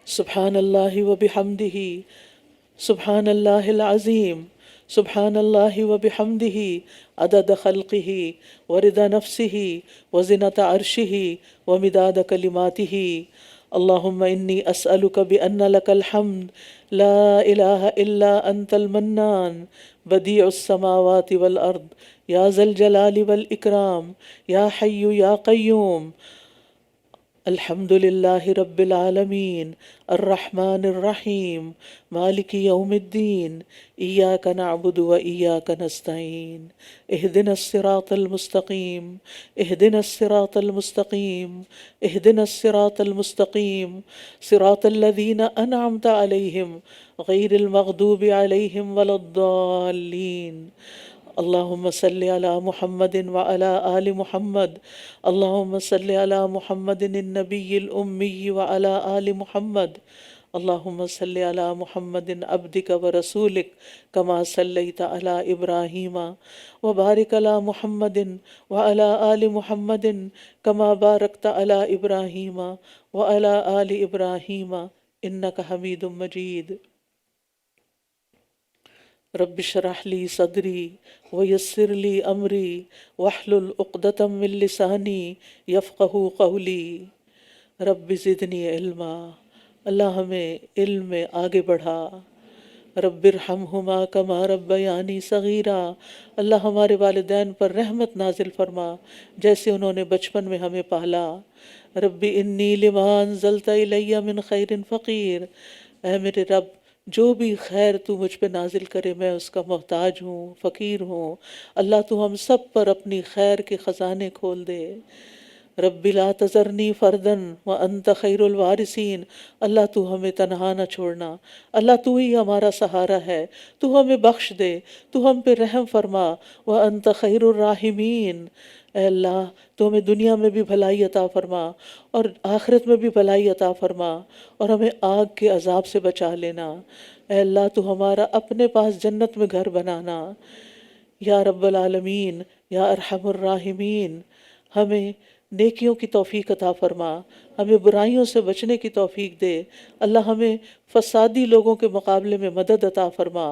سبحان اللہ وبحمدہ، سبحان اللہ العظیم، سبحان اللہ وبحمدہ، عدد خلقہ ورضا نفسہ وزنة عرشہ ومداد کلماتہ۔ اللہم انی اسألک بأن لک الحمد لا الہ الا انت المنان بدیع السماوات والارض یا ذا الجلال والاکرام یا حی یا قیوم۔ الحمد للہ رب العالمین الرحمن الرحیم مالک یوم الدین ایاک نعبد و ایاک نستعین اہدنا الصراط المستقیم اہدنا الصراط المستقیم اہدنا الصراط المستقیم صراط الذین انعمت علیہم غیر المغضوب علیہم ولا الضالین۔ اللہم صلی علی محمد وعلی آل محمد، اللہم صلی علی محمد النبی الامی وعلی آل محمد، اللہم صلی علی محمد عبدک ورسولک کما صلیت علی ابراہیم وبارک علی محمد وعلی آل محمد کما بارکت علی ابراہیم وعلی آل ابراہیم انک حمید مجید۔ رب اشرح لی صدری ویسر لی امری واحلل عقدۃ من لسانی یفقہوا قولی۔ رب زدنی علما، اللہ ہمیں علم میں آگے بڑھا۔ رب ارحمہما کما ربیانی صغیرا، اللہ ہمارے والدین پر رحمت نازل فرما جیسے انہوں نے بچپن میں ہمیں پالا۔ رب انی لما انزلت الی من خیر فقیر، اے میرے رب جو بھی خیر تو مجھ پہ نازل کرے میں اس کا محتاج ہوں، فقیر ہوں۔ اللہ تو ہم سب پر اپنی خیر کے خزانے کھول دے۔ رب لا تذرنی فردن وانت خیر الوارثین، اللہ تو ہمیں تنہا نہ چھوڑنا، اللہ تو ہی ہمارا سہارا ہے، تو ہمیں بخش دے، تو ہم پہ رحم فرما۔ وانت خیر الراحمین، اے اللہ تو ہمیں دنیا میں بھی بھلائی عطا فرما اور آخرت میں بھی بھلائی عطا فرما، اور ہمیں آگ کے عذاب سے بچا لینا۔ اے اللہ تو ہمارا اپنے پاس جنت میں گھر بنانا۔ یا رب العالمین، یا ارحم الراحمین، ہمیں نیکیوں کی توفیق عطا فرما، ہمیں برائیوں سے بچنے کی توفیق دے۔ اللہ ہمیں فسادی لوگوں کے مقابلے میں مدد عطا فرما۔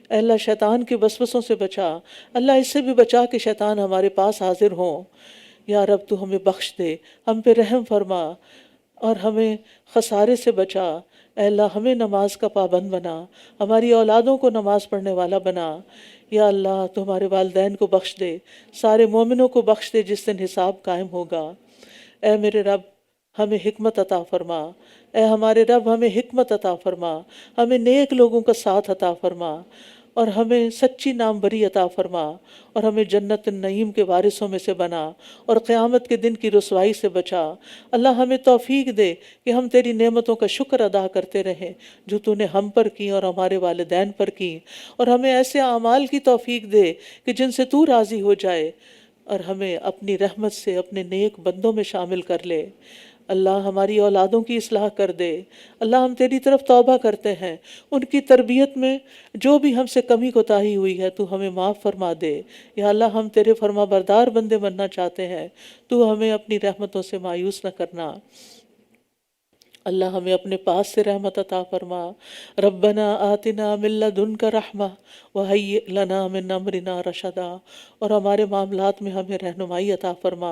اے اللہ شیطان کے وسوسوں سے بچا، اللہ اس سے بھی بچا کہ شیطان ہمارے پاس حاضر ہوں۔ یا رب تو ہمیں بخش دے، ہم پہ رحم فرما اور ہمیں خسارے سے بچا۔ اے اللہ ہمیں نماز کا پابند بنا، ہماری اولادوں کو نماز پڑھنے والا بنا۔ یا اللہ تو ہمارے والدین کو بخش دے، سارے مومنوں کو بخش دے جس دن حساب قائم ہوگا۔ اے میرے رب ہمیں حکمت عطا فرما، اے ہمارے رب ہمیں حکمت عطا فرما، ہمیں نیک لوگوں کا ساتھ عطا فرما، اور ہمیں سچی نام بری عطا فرما، اور ہمیں جنت النعیم کے وارثوں میں سے بنا، اور قیامت کے دن کی رسوائی سے بچا۔ اللہ ہمیں توفیق دے کہ ہم تیری نعمتوں کا شکر ادا کرتے رہیں جو تو نے ہم پر کی اور ہمارے والدین پر کی، اور ہمیں ایسے اعمال کی توفیق دے کہ جن سے تو راضی ہو جائے، اور ہمیں اپنی رحمت سے اپنے نیک بندوں میں شامل کر لے۔ اللہ ہماری اولادوں کی اصلاح کر دے۔ اللہ ہم تیری طرف توبہ کرتے ہیں، ان کی تربیت میں جو بھی ہم سے کمی کوتاہی ہوئی ہے تو ہمیں معاف فرما دے۔ یا اللہ ہم تیرے فرما بردار بندے بننا چاہتے ہیں، تو ہمیں اپنی رحمتوں سے مایوس نہ کرنا۔ اللہ ہمیں اپنے پاس سے رحمت عطا فرما۔ ربنا آتنا من لدنک رحمہ وہیئ لنا من امرنا رشدا، اور ہمارے معاملات میں ہمیں رہنمائی عطا فرما۔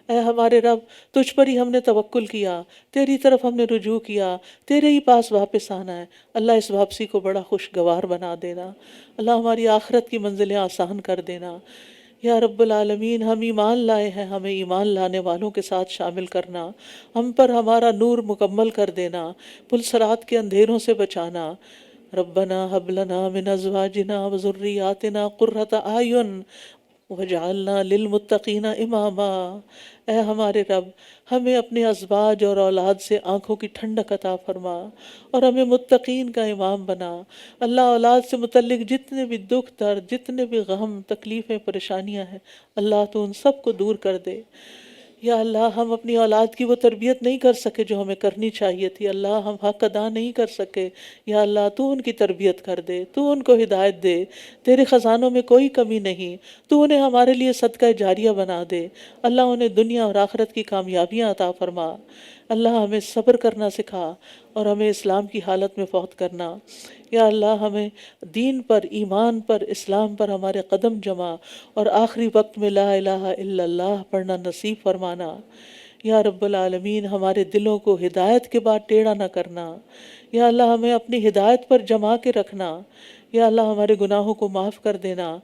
اے ہمارے رب تجھ پر ہی ہم نے توکل کیا، تیری طرف ہم نے رجوع کیا، تیرے ہی پاس واپس آنا ہے۔ اللہ اس واپسی کو بڑا خوشگوار بنا دینا، اللہ ہماری آخرت کی منزلیں آسان کر دینا۔ یا رب العالمین ہم ایمان لائے ہیں، ہمیں ایمان لانے والوں کے ساتھ شامل کرنا، ہم پر ہمارا نور مکمل کر دینا، پلسرات کے اندھیروں سے بچانا۔ ربنا ہب لنا من ازواجنا وذریاتنا قرۃ اعین وجعلنا للمتقین اماما۔ اے ہمارے رب ہمیں اپنے ازواج اور اولاد سے آنکھوں کی ٹھنڈک عطا فرما، اور ہمیں متقین کا امام بنا۔ اللہ اولاد سے متعلق جتنے بھی دکھ درد، جتنے بھی غم، تکلیفیں، پریشانیاں ہیں، اللہ تو ان سب کو دور کر دے۔ یا اللہ ہم اپنی اولاد کی وہ تربیت نہیں کر سکے جو ہمیں کرنی چاہیے تھی، اللہ ہم حق ادا نہیں کر سکے، یا اللہ تو ان کی تربیت کر دے، تو ان کو ہدایت دے، تیرے خزانوں میں کوئی کمی نہیں، تو انہیں ہمارے لیے صدقہ جاریہ بنا دے، اللہ انہیں دنیا اور آخرت کی کامیابیاں عطا فرما، اللہ ہمیں صبر کرنا سکھا اور ہمیں اسلام کی حالت میں فوت کرنا، یا اللہ ہمیں دین پر، ایمان پر، اسلام پر ہمارے قدم جما اور آخری وقت میں لا الہ الا اللہ پڑھنا نصیب فرمانا، یا رب العالمین ہمارے دلوں کو ہدایت کے بعد ٹیڑھا نہ کرنا، یا اللہ ہمیں اپنی ہدایت پر جما کے رکھنا، یا اللہ ہمارے گناہوں کو معاف کر دینا،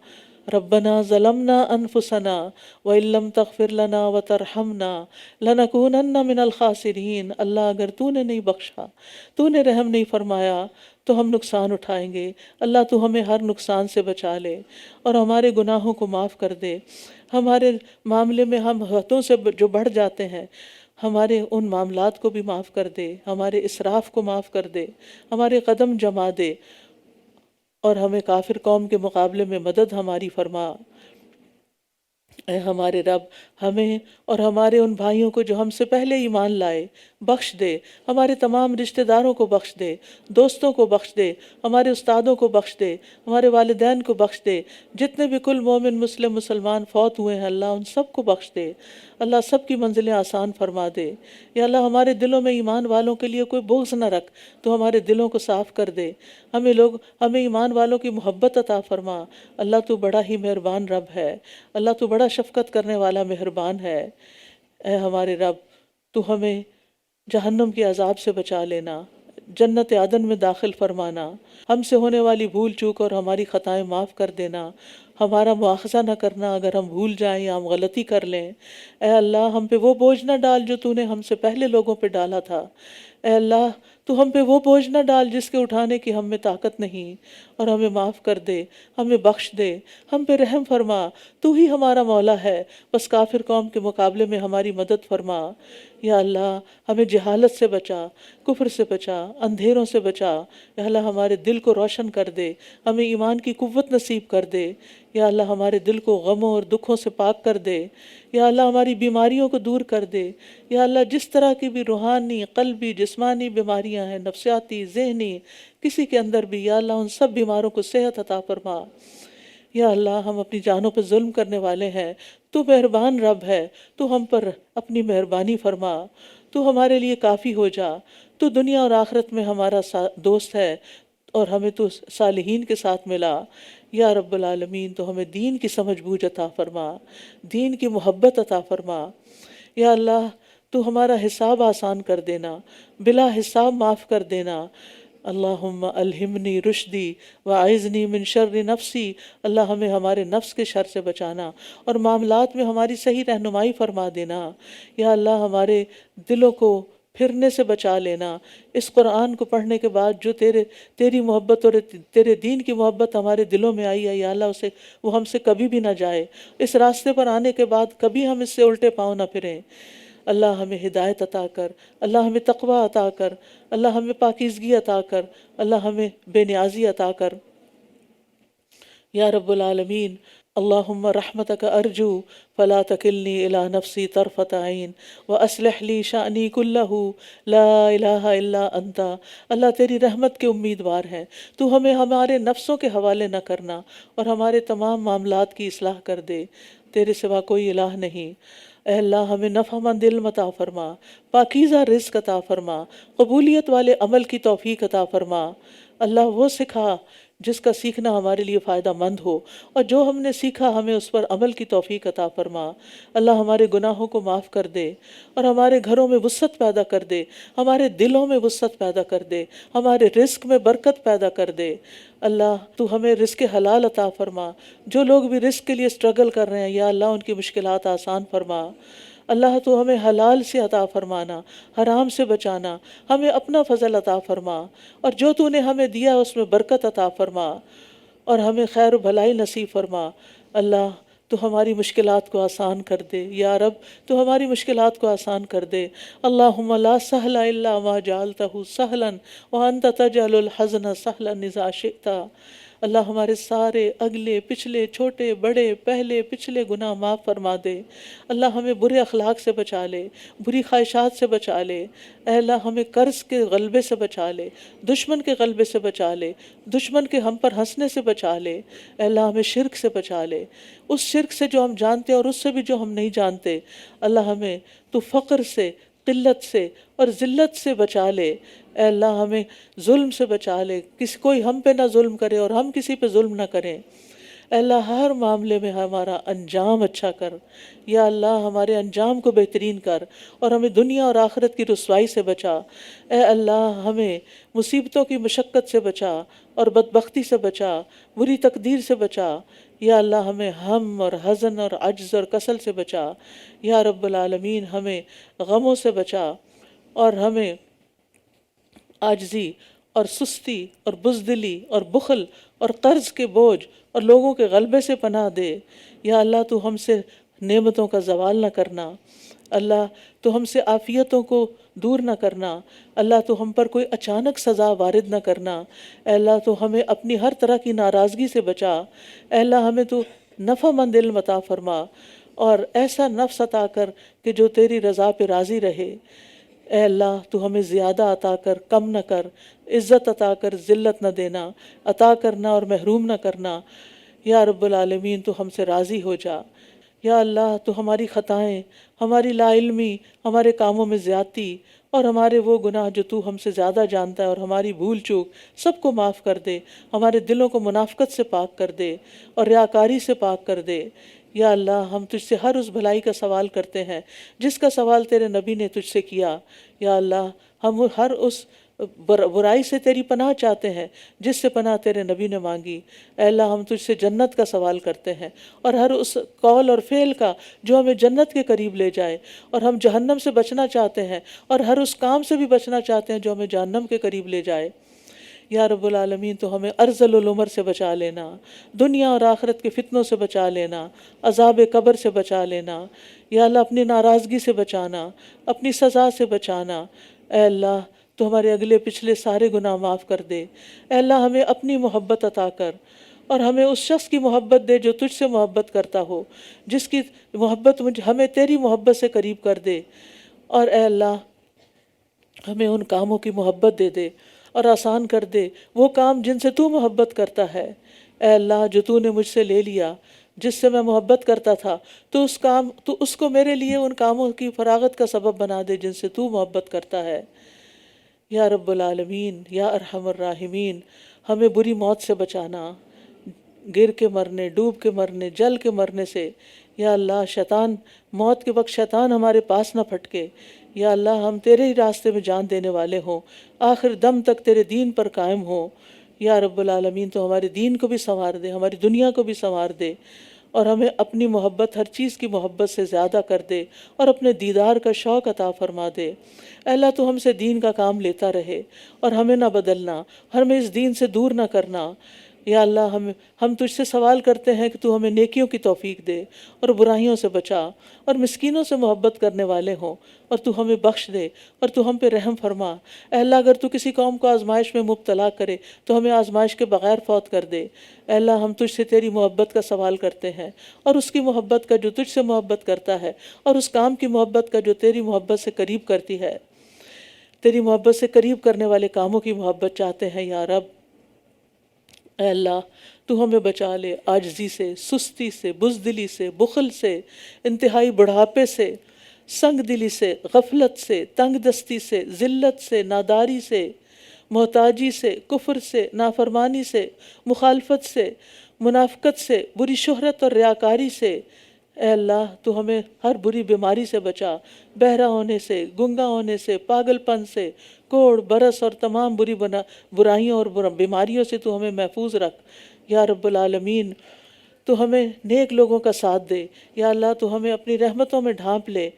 ربنا ظلمنا انفسنا وان لم تغفر لنا وترحمنا لنکونن من الخاسرین، اللہ اگر تو نے نہیں بخشا، تو نے رحم نہیں فرمایا تو ہم نقصان اٹھائیں گے، اللہ تو ہمیں ہر نقصان سے بچا لے اور ہمارے گناہوں کو معاف کر دے، ہمارے معاملے میں ہم حدوں سے جو بڑھ جاتے ہیں ہمارے ان معاملات کو بھی معاف کر دے، ہمارے اسراف کو معاف کر دے، ہمارے قدم جما دے اور ہمیں کافر قوم کے مقابلے میں مدد ہماری فرما۔ اے ہمارے رب، ہمیں اور ہمارے ان بھائیوں کو جو ہم سے پہلے ایمان لائے بخش دے، ہمارے تمام رشتہ داروں کو بخش دے، دوستوں کو بخش دے، ہمارے استادوں کو بخش دے، ہمارے والدین کو بخش دے، جتنے بھی کل مومن مسلم مسلمان فوت ہوئے ہیں اللہ ان سب کو بخش دے، اللہ سب کی منزلیں آسان فرما دے، یا اللہ ہمارے دلوں میں ایمان والوں کے لیے کوئی بغض نہ رکھ، تو ہمارے دلوں کو صاف کر دے، ہمیں ایمان والوں کی محبت عطا فرما، اللہ تو بڑا ہی مہربان رب ہے، اللہ تو بڑا شفقت کرنے والا مہربان ہے۔ اے ہمارے رب، تو ہمیں جہنم کے عذاب سے بچا لینا، جنت عدن میں داخل فرمانا، ہم سے ہونے والی بھول چوک اور ہماری خطائیں معاف کر دینا، ہمارا مواخذہ نہ کرنا اگر ہم بھول جائیں یا ہم غلطی کر لیں۔ اے اللہ ہم پہ وہ بوجھ نہ ڈال جو تو نے ہم سے پہلے لوگوں پہ ڈالا تھا، اے اللہ تو ہم پہ وہ بوجھ نہ ڈال جس کے اٹھانے کی ہم میں طاقت نہیں، اور ہمیں معاف کر دے، ہمیں بخش دے، ہم پہ رحم فرما، تو ہی ہمارا مولا ہے، بس کافر قوم کے مقابلے میں ہماری مدد فرما۔ یا اللہ ہمیں جہالت سے بچا، کفر سے بچا، اندھیروں سے بچا، یا اللہ ہمارے دل کو روشن کر دے، ہمیں ایمان کی قوت نصیب کر دے، یا اللہ ہمارے دل کو غموں اور دکھوں سے پاک کر دے، یا اللہ ہماری بیماریوں کو دور کر دے، یا اللہ جس طرح کی بھی روحانی، قلبی، جسمانی بیماریاں ہیں، نفسیاتی، ذہنی، کسی کے اندر بھی، یا اللہ ان سب بیماروں کو صحت عطا فرما۔ یا اللہ ہم اپنی جانوں پر ظلم کرنے والے ہیں، تو مہربان رب ہے، تو ہم پر اپنی مہربانی فرما، تو ہمارے لیے کافی ہو جا، تو دنیا اور آخرت میں ہمارا دوست ہے اور ہمیں تو صالحین کے ساتھ ملا۔ یا رب العالمین تو ہمیں دین کی سمجھ بوجھ عطا فرما، دین کی محبت عطا فرما۔ یا اللہ تو ہمارا حساب آسان کر دینا، بلا حساب معاف کر دینا۔ اللہم الہمنی رشدی واعذنی من شر نفسی، اللہ ہمیں ہمارے نفس کے شر سے بچانا اور معاملات میں ہماری صحیح رہنمائی فرما دینا۔ یا اللہ ہمارے دلوں کو پھرنے سے بچا لینا، اس قرآن کو پڑھنے کے بعد جو تیری محبت اور تیرے دین کی محبت ہمارے دلوں میں آئی ہے، یا اللہ وہ ہم سے کبھی بھی نہ جائے، اس راستے پر آنے کے بعد کبھی ہم اس سے الٹے پاؤں نہ پھریں۔ اللہ ہمیں ہدایت عطا کر، اللہ ہمیں تقوی عطا کر، اللہ ہمیں پاکیزگی عطا کر، اللہ ہمیں بے نیازی عطا کر۔ یا رب العالمین اللہم رحمتک ارجو فلا تکلنی الی نفسی طرفت عین واصلح لی شأنی کلہ لا الہ الا انت، اللہ تیری رحمت کے امیدوار ہیں، تو ہمیں ہمارے نفسوں کے حوالے نہ کرنا اور ہمارے تمام معاملات کی اصلاح کر دے، تیرے سوا کوئی الہ نہیں۔ اے اللہ ہمیں نفع مند علم عطا فرما، پاکیزہ رزق عطا فرما، قبولیت والے عمل کی توفیق عطا فرما۔ اللہ وہ سکھا جس کا سیکھنا ہمارے لیے فائدہ مند ہو، اور جو ہم نے سیکھا ہمیں اس پر عمل کی توفیق عطا فرما۔ اللہ ہمارے گناہوں کو معاف کر دے اور ہمارے گھروں میں وسعت پیدا کر دے، ہمارے دلوں میں وسعت پیدا کر دے، ہمارے رزق میں برکت پیدا کر دے۔ اللہ تو ہمیں رزق حلال عطا فرما، جو لوگ بھی رزق کے لیے سٹرگل کر رہے ہیں یا اللہ ان کی مشکلات آسان فرما۔ اللہ تو ہمیں حلال سے عطا فرمانا، حرام سے بچانا، ہمیں اپنا فضل عطا فرما، اور جو تو نے ہمیں دیا اس میں برکت عطا فرما اور ہمیں خیر و بھلائی نصیب فرما۔ اللہ تو ہماری مشکلات کو آسان کر دے، یا رب تو ہماری مشکلات کو آسان کر دے۔ اللہم لا سہل الا ما جعلتہ سہلا وانت تجعل الحزن سہلا اذا شئت۔ اللہ ہمارے سارے اگلے پچھلے چھوٹے بڑے پہلے پچھلے گناہ معاف فرما دے۔ اللہ ہمیں برے اخلاق سے بچا لے، بری خواہشات سے بچا لے۔ اے اللہ ہمیں قرض کے غلبے سے بچا لے، دشمن کے غلبے سے بچا لے، دشمن کے ہم پر ہنسنے سے بچا لے۔ اے اللہ ہمیں شرک سے بچا لے، اس شرک سے جو ہم جانتے اور اس سے بھی جو ہم نہیں جانتے۔ اللہ ہمیں تو فقر سے، قلت سے اور ذلت سے بچا لے۔ اے اللہ ہمیں ظلم سے بچا لے، کوئی ہم پہ نہ ظلم کرے اور ہم کسی پہ ظلم نہ کریں۔ اے اللہ ہر معاملے میں ہمارا انجام اچھا کر، یا اللہ ہمارے انجام کو بہترین کر اور ہمیں دنیا اور آخرت کی رسوائی سے بچا۔ اے اللہ ہمیں مصیبتوں کی مشقت سے بچا اور بدبختی سے بچا، بری تقدیر سے بچا۔ یا اللہ ہمیں ہم اور حزن اور عجز اور کسل سے بچا۔ یا رب العالمین ہمیں غموں سے بچا اور ہمیں عاجزی اور سستی اور بزدلی اور بخل اور قرض کے بوجھ اور لوگوں کے غلبے سے پناہ دے۔ یا اللہ تو ہم سے نعمتوں کا زوال نہ کرنا، اللہ تو ہم سے عافیتوں کو دور نہ کرنا، اللہ تو ہم پر کوئی اچانک سزا وارد نہ کرنا۔ اے اللہ تو ہمیں اپنی ہر طرح کی ناراضگی سے بچا۔ اے اللہ ہمیں تو نفع مند علم عطا فرما اور ایسا نفس عطا کر کہ جو تیری رضا پہ راضی رہے۔ اے اللہ تو ہمیں زیادہ عطا کر، کم نہ کر، عزت عطا کر، ذلت نہ دینا، عطا کرنا اور محروم نہ کرنا۔ یا رب العالمین تو ہم سے راضی ہو جا۔ یا اللہ تو ہماری خطائیں، ہماری لا علمی، ہمارے کاموں میں زیادتی اور ہمارے وہ گناہ جو تو ہم سے زیادہ جانتا ہے اور ہماری بھول چوک سب کو معاف کر دے، ہمارے دلوں کو منافقت سے پاک کر دے اور ریاکاری سے پاک کر دے۔ یا اللہ ہم تجھ سے ہر اس بھلائی کا سوال کرتے ہیں جس کا سوال تیرے نبی نے تجھ سے کیا۔ یا اللہ ہم ہر اس برائی سے تیری پناہ چاہتے ہیں جس سے پناہ تیرے نبی نے مانگی۔ اے اللہ ہم تجھ سے جنت کا سوال کرتے ہیں اور ہر اس قول اور فعل کا جو ہمیں جنت کے قریب لے جائے، اور ہم جہنم سے بچنا چاہتے ہیں اور ہر اس کام سے بھی بچنا چاہتے ہیں جو ہمیں جہنم کے قریب لے جائے۔ یا رب العالمین تو ہمیں ارذل العمر سے بچا لینا، دنیا اور آخرت کے فتنوں سے بچا لینا، عذاب قبر سے بچا لینا۔ یا اللہ اپنی ناراضگی سے بچانا، اپنی سزا سے بچانا۔ اے اللہ تو ہمارے اگلے پچھلے سارے گناہ معاف کر دے۔ اے اللہ ہمیں اپنی محبت عطا کر اور ہمیں اس شخص کی محبت دے جو تجھ سے محبت کرتا ہو، جس کی محبت ہمیں تیری محبت سے قریب کر دے۔ اور اے اللہ ہمیں ان کاموں کی محبت دے دے اور آسان کر دے وہ کام جن سے تو محبت کرتا ہے۔ اے اللہ جو تو نے مجھ سے لے لیا، جس سے میں محبت کرتا تھا، تو اس کو میرے لیے ان کاموں کی فراغت کا سبب بنا دے جن سے تو محبت کرتا ہے۔ یا رب العالمین یا ارحم الراحمین ہمیں بری موت سے بچانا، گر کے مرنے، ڈوب کے مرنے، جل کے مرنے سے۔ یا اللہ شیطان موت کے وقت شیطان ہمارے پاس نہ پھٹکے۔ یا اللہ ہم تیرے ہی راستے میں جان دینے والے ہوں، آخر دم تک تیرے دین پر قائم ہوں۔ یا رب العالمین تو ہمارے دین کو بھی سنوار دے، ہماری دنیا کو بھی سنوار دے اور ہمیں اپنی محبت ہر چیز کی محبت سے زیادہ کر دے اور اپنے دیدار کا شوق عطا فرما دے۔ اے اللہ تو ہم سے دین کا کام لیتا رہے اور ہمیں نہ بدلنا، ہمیں اس دین سے دور نہ کرنا۔ یا اللہ ہم تجھ سے سوال کرتے ہیں کہ تو ہمیں نیکیوں کی توفیق دے اور برائیوں سے بچا اور مسکینوں سے محبت کرنے والے ہوں، اور تو ہمیں بخش دے اور تو ہم پہ رحم فرما۔ اے اللہ اگر تو کسی قوم کو آزمائش میں مبتلا کرے تو ہمیں آزمائش کے بغیر فوت کر دے۔ اے اللہ ہم تجھ سے تیری محبت کا سوال کرتے ہیں اور اس کی محبت کا جو تجھ سے محبت کرتا ہے، اور اس کام کی محبت کا جو تیری محبت سے قریب کرتی ہے۔ تیری محبت سے قریب کرنے والے کاموں کی محبت چاہتے ہیں یا رب۔ اے اللہ تو ہمیں بچا لے عاجزی سے، سستی سے، بزدلی سے، بخل سے، انتہائی بڑھاپے سے، سنگ دلی سے، غفلت سے، تنگ دستی سے، ذلت سے، ناداری سے، محتاجی سے، کفر سے، نافرمانی سے، مخالفت سے، منافقت سے، بری شہرت اور ریاکاری سے۔ اے اللہ تو ہمیں ہر بری بیماری سے بچا، بہرا ہونے سے، گنگا ہونے سے، پاگل پن سے، کوڑ برس اور تمام برائیوں اور بیماریوں سے تو ہمیں محفوظ رکھ۔ یا رب العالمین تو ہمیں نیک لوگوں کا ساتھ دے۔ یا اللہ تو ہمیں اپنی رحمتوں میں ڈھانپ لے۔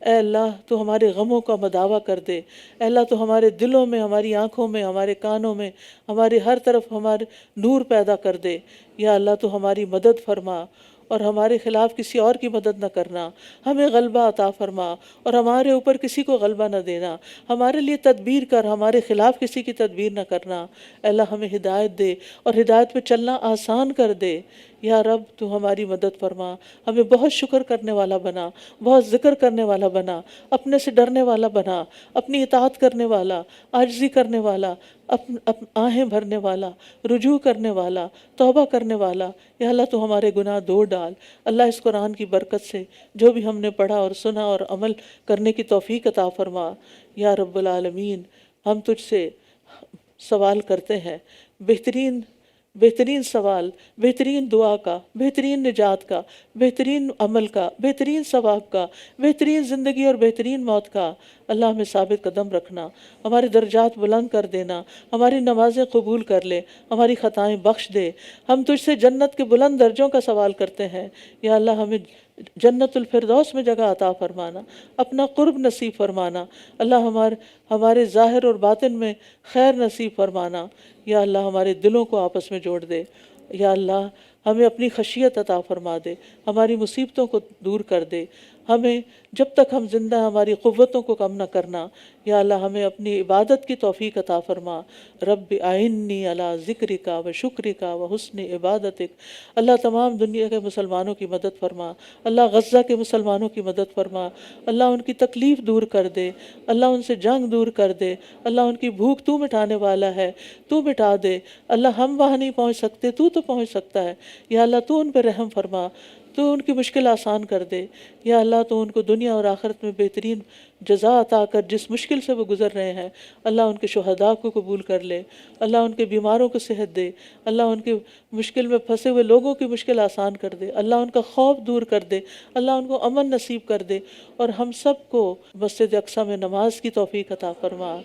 اے اللہ تو ہمارے غموں کا مداوع کر دے۔ اے اللہ تو ہمارے دلوں میں، ہماری آنکھوں میں، ہمارے کانوں میں، ہمارے ہر طرف ہمارے نور پیدا کر دے۔ یا اللہ تو ہماری مدد فرما اور ہمارے خلاف کسی اور کی مدد نہ کرنا، ہمیں غلبہ عطا فرما اور ہمارے اوپر کسی کو غلبہ نہ دینا، ہمارے لیے تدبیر کر، ہمارے خلاف کسی کی تدبیر نہ کرنا۔ اے اللہ ہمیں ہدایت دے اور ہدایت پہ چلنا آسان کر دے۔ یا رب تو ہماری مدد فرما، ہمیں بہت شکر کرنے والا بنا، بہت ذکر کرنے والا بنا، اپنے سے ڈرنے والا بنا، اپنی اطاعت کرنے والا، عاجزی کرنے والا، آہیں بھرنے والا، رجوع کرنے والا، توبہ کرنے والا۔ یا اللہ تو ہمارے گناہ دھو ڈال۔ اللہ اس قرآن کی برکت سے جو بھی ہم نے پڑھا اور سنا اور عمل کرنے کی توفیق عطا فرما۔ یا رب العالمین، ہم تجھ سے سوال کرتے ہیں بہترین سوال، بہترین دعا کا، بہترین نجات کا، بہترین عمل کا، بہترین ثواب کا، بہترین زندگی اور بہترین موت کا۔ اللہ ہمیں ثابت قدم رکھنا، ہمارے درجات بلند کر دینا، ہماری نمازیں قبول کر لے، ہماری خطائیں بخش دے۔ ہم تجھ سے جنت کے بلند درجوں کا سوال کرتے ہیں۔ یا اللہ ہمیں جنت الفردوس میں جگہ عطا فرمانا، اپنا قرب نصیب فرمانا۔ اللہ ہمارے ظاہر اور باطن میں خیر نصیب فرمانا۔ یا اللہ ہمارے دلوں کو آپس میں جوڑ دے۔ یا اللہ ہمیں اپنی خشیت عطا فرما دے، ہماری مصیبتوں کو دور کر دے۔ ہمیں جب تک ہم زندہ ہیں ہماری قوتوں کو کم نہ کرنا۔ یا اللہ ہمیں اپنی عبادت کی توفیق عطا فرما۔ رب اعنی علی ذکرک و شکرک و حسن عبادتک۔ اللہ تمام دنیا کے مسلمانوں کی مدد فرما، اللہ غزہ کے مسلمانوں کی مدد فرما، اللہ ان کی تکلیف دور کر دے، اللہ ان سے جنگ دور کر دے، اللہ ان کی بھوک تو مٹانے والا ہے، تو مٹا دے۔ اللہ ہم وہاں نہیں پہنچ سکتے، تو پہنچ سکتا ہے۔ یا اللہ تو ان پہ رحم فرما، تو ان کی مشکل آسان کر دے۔ یا اللہ تو ان کو دنیا اور آخرت میں بہترین جزا عطا کر، جس مشکل سے وہ گزر رہے ہیں اللہ ان کے شہداء کو قبول کر لے، اللہ ان کے بیماروں کو صحت دے، اللہ ان کے مشکل میں پھنسے ہوئے لوگوں کی مشکل آسان کر دے، اللہ ان کا خوف دور کر دے، اللہ ان کو امن نصیب کر دے، اور ہم سب کو مسجد اقصی میں نماز کی توفیق عطا فرما۔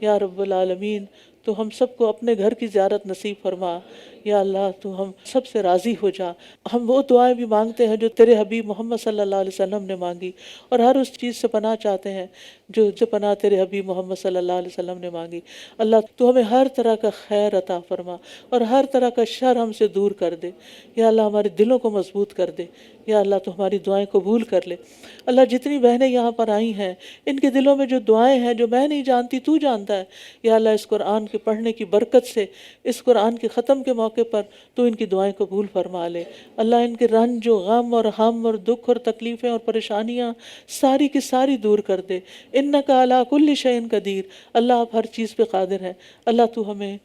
یا رب العالمین تو ہم سب کو اپنے گھر کی زیارت نصیب فرما۔ یا اللہ تو ہم سب سے راضی ہو جا۔ ہم وہ دعائیں بھی مانگتے ہیں جو تیرے حبیب محمد صلی اللہ علیہ وسلم نے مانگی، اور ہر اس چیز سے پناہ چاہتے ہیں جو پناہ تیرے حبیب محمد صلی اللہ علیہ وسلم نے مانگی۔ اللہ تو ہمیں ہر طرح کا خیر عطا فرما اور ہر طرح کا شر ہم سے دور کر دے۔ یا اللہ ہمارے دلوں کو مضبوط کر دے۔ یا اللہ تو ہماری دعائیں قبول کر لے۔ اللہ جتنی بہنیں یہاں پر آئی ہیں ان کے دلوں میں جو دعائیں ہیں جو میں نہیں جانتی تو جانتا ہے۔ یا اللہ اس قرآن کے پڑھنے کی برکت سے، اس قرآن کے ختم کے موقع پر تو ان کی دعائیں قبول فرما لے۔ اللہ ان کے رنج و غم اور ہم اور دکھ اور تکلیفیں اور پریشانیاں ساری کی ساری دور کر دے۔ انک علی کل شیء قدیر، اللہ آپ ہر چیز پہ قادر ہیں۔ اللہ تو ہمیں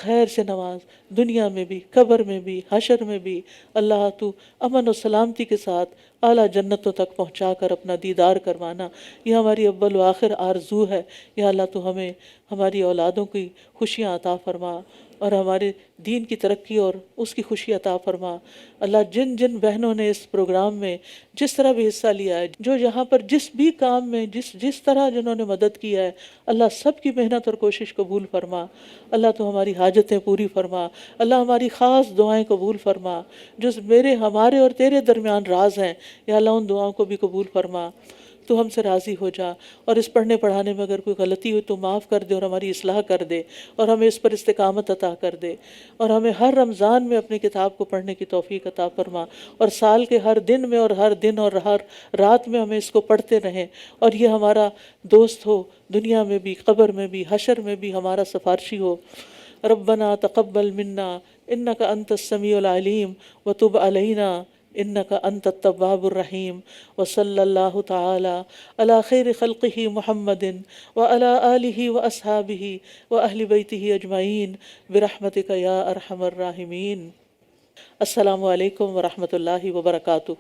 خیر سے نواز، دنیا میں بھی، قبر میں بھی، حشر میں بھی۔ اللہ تو امن و سلامتی کے ساتھ اعلیٰ جنتوں تک پہنچا کر اپنا دیدار کروانا، یہ ہماری اول و آخر آرزو ہے۔ یا اللہ تو ہمیں ہماری اولادوں کی خوشیاں عطا فرما اور ہمارے دین کی ترقی اور اس کی خوشی عطا فرما۔ اللہ جن جن بہنوں نے اس پروگرام میں جس طرح بھی حصہ لیا ہے، جو یہاں پر جس بھی کام میں جس طرح جنہوں نے مدد کی ہے، اللہ سب کی محنت اور کوشش قبول فرما۔ اللہ تو ہماری حاجتیں پوری فرما، اللہ ہماری خاص دعائیں قبول فرما جو ہمارے اور تیرے درمیان راز ہیں۔ یا اللہ ان دعاؤں کو بھی قبول فرما، تو ہم سے راضی ہو جا، اور اس پڑھنے پڑھانے میں اگر کوئی غلطی ہوئی تو معاف کر دے اور ہماری اصلاح کر دے، اور ہمیں اس پر استقامت عطا کر دے، اور ہمیں ہر رمضان میں اپنی کتاب کو پڑھنے کی توفیق عطا فرما، اور سال کے ہر دن میں اور ہر دن اور ہر رات میں ہمیں اس کو پڑھتے رہیں، اور یہ ہمارا دوست ہو، دنیا میں بھی، قبر میں بھی، حشر میں بھی ہمارا سفارشی ہو۔ ربنا تقبل منا انک انت السمیع العلیم وتب علینا انک انت التواب الرحیم، وصلی اللہ تعالی علی خیر خلقہ محمد وعلی آلہ واصحابہ واہل بیتہ اجمعین برحمتک یا ارحم الراحمین۔ السلام علیکم ورحمۃ اللہ وبرکاتہ۔